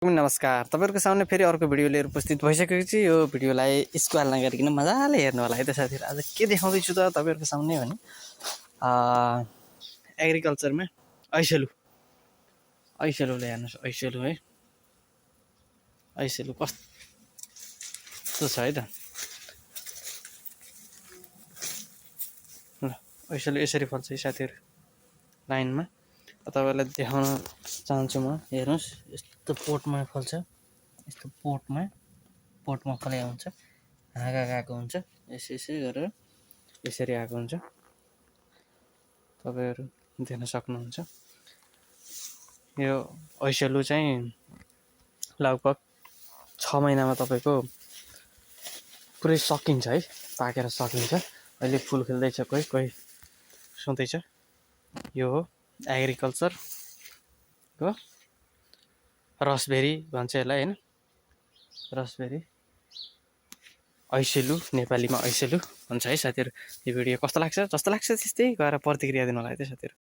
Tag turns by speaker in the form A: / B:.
A: नमस्कार, तपाईँहरूको सामने फेरि अर्को भिडियो लिएर उपस्थित भइसकेको छु। यो भिडियोलाई स्क्वाल नगरिकन मजाले हेर्नु होला है त साथीहरू। आज के देखाउँदैछु त तपाईँहरूको सामने भने एग्रिकल्चरमा ऐसेलु ल्याउनुहोस्। ऐसेलु है, ऐसेलु कस्तो छ है त। ल, ऐसेलु यसरी फल्छ है साथीहरू, लाइनमा। तपाईँलाई देखाउन चाहन्छु म। हेर्नुहोस्, यस्तो पोटमा फल्छ, यस्तो पोटमा फलेको हुन्छ, हाँगा गएको हुन्छ, यसरी गरेर यसरी आएको हुन्छ। तपाईँहरू देख्न सक्नुहुन्छ। यो ऐसेलु चाहिँ लगभग 6 महिनामा तपाईँको पुरै सकिन्छ है, पाकेर सकिन्छ। अहिले फुल खेल्दैछ, कोही सुन्दैछ। यो हो एग्रिकल्चरको रसबेरी भन्छ यसलाई होइन, रसबेरी ऐसेलु, नेपालीमा ऐसेलु भन्छ है साथीहरू। यो भिडियो कस्तो लाग्छ, जस्तो लाग्छ त्यस्तै गएर प्रतिक्रिया दिनु होला है त साथीहरू।